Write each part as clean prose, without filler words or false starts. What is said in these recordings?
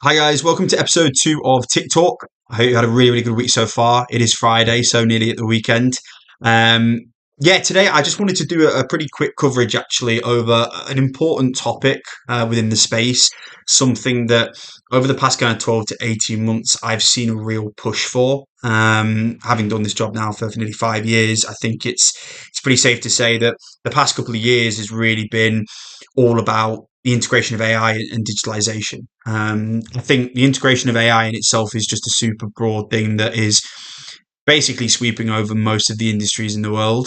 Hi guys, welcome to episode 2 of TICtalk. I hope you had a really good week so far. It is Friday, so nearly at the weekend. Um, Today I just wanted to do a pretty quick coverage actually over an important topic within the space, something that over the past kind of 12 to 18 months I've seen a real push for. Having done this job now for nearly 5 years, I think it's pretty safe to say that the past couple of years has really been all about the integration of AI and digitalization. I think the integration of AI in itself is just a super broad thing that is basically sweeping over most of the industries in the world.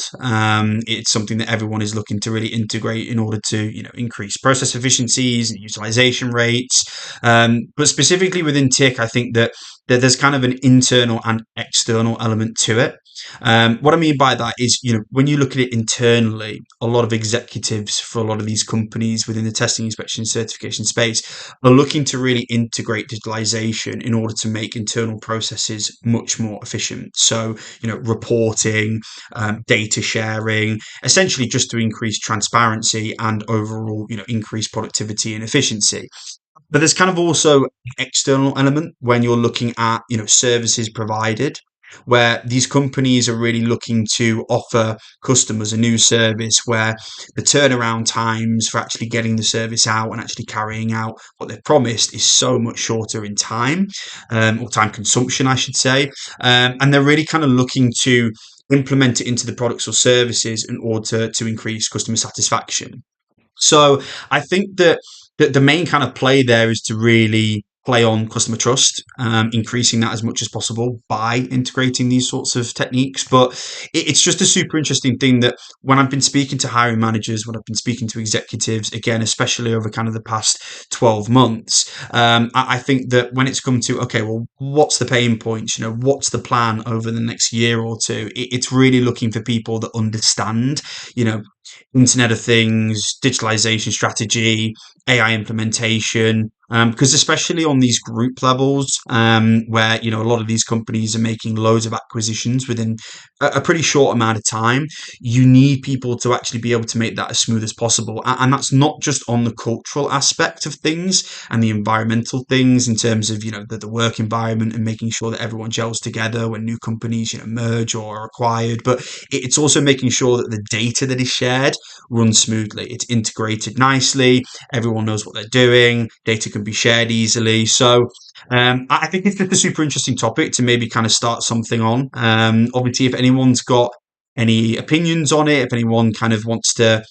It's something that everyone is looking to really integrate in order to, increase process efficiencies and utilization rates. But specifically within TIC, I think that there's kind of an internal and external element to it. What I mean by that is, when you look at it internally, a lot of executives for a lot of these companies within the testing, inspection, certification space are looking to really integrate digitalization in order to make internal processes much more efficient. So, reporting, data sharing, essentially just to increase transparency and overall, increase productivity and efficiency. But there's kind of also an external element when you're looking at, services provided, where these companies are really looking to offer customers a new service where the turnaround times for actually getting the service out and actually carrying out what they've promised is so much shorter in time, or time consumption, I should say. And they're really kind of looking to implement it into the products or services in order to increase customer satisfaction. So I think that the main kind of play there is to really play on customer trust, increasing that as much as possible by integrating these sorts of techniques. But it's just a super interesting thing that when I've been speaking to hiring managers, when I've been speaking to executives, again, especially over kind of the past 12 months, I think that when it's come to, okay, well, what's the pain points? What's the plan over the next year or two? It's really looking for people that understand, you know, Internet of Things, digitalization strategy, AI implementation. Because especially on these group levels, where a lot of these companies are making loads of acquisitions within a pretty short amount of time, you need people to actually be able to make that as smooth as possible. And that's not just on the cultural aspect of things and the environmental things in terms of the work environment and making sure that everyone gels together when new companies merge or are acquired, but it's also making sure that the data that is shared runs smoothly. It's integrated nicely. Everyone knows what they're doing. Data can be shared easily. So I think it's just a super interesting topic to maybe kind of start something on. Obviously, if anyone's got any opinions on it, if anyone kind of wants to,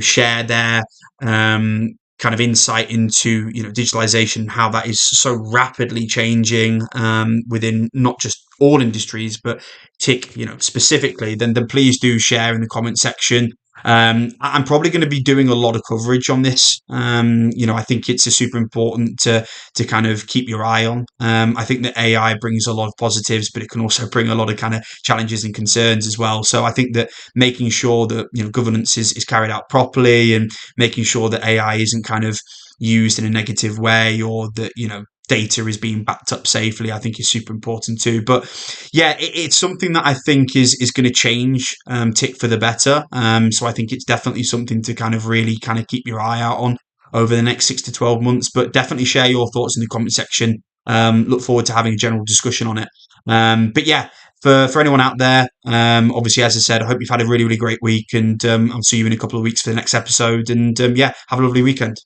share their kind of insight into digitalization, how that is so rapidly changing within not just all industries, but TIC, specifically, then please do share in the comment section. I'm probably going to be doing a lot of coverage on this. I think it's a super important to kind of keep your eye on. I think that AI brings a lot of positives, but it can also bring a lot of kind of challenges and concerns as well. So I think that making sure that governance is carried out properly and making sure that AI isn't kind of used in a negative way, or that data is being backed up safely, I think is super important too. But yeah, it's something that I think is going to change TIC for the better. So I think it's definitely something to kind of really kind of keep your eye out on over the next 6 to 12 months. But definitely share your thoughts in the comment section. Look forward to having a general discussion on it. But yeah, for anyone out there, obviously, as I said, I hope you've had a really great week, and I'll see you in a couple of weeks for the next episode. And yeah, have a lovely weekend.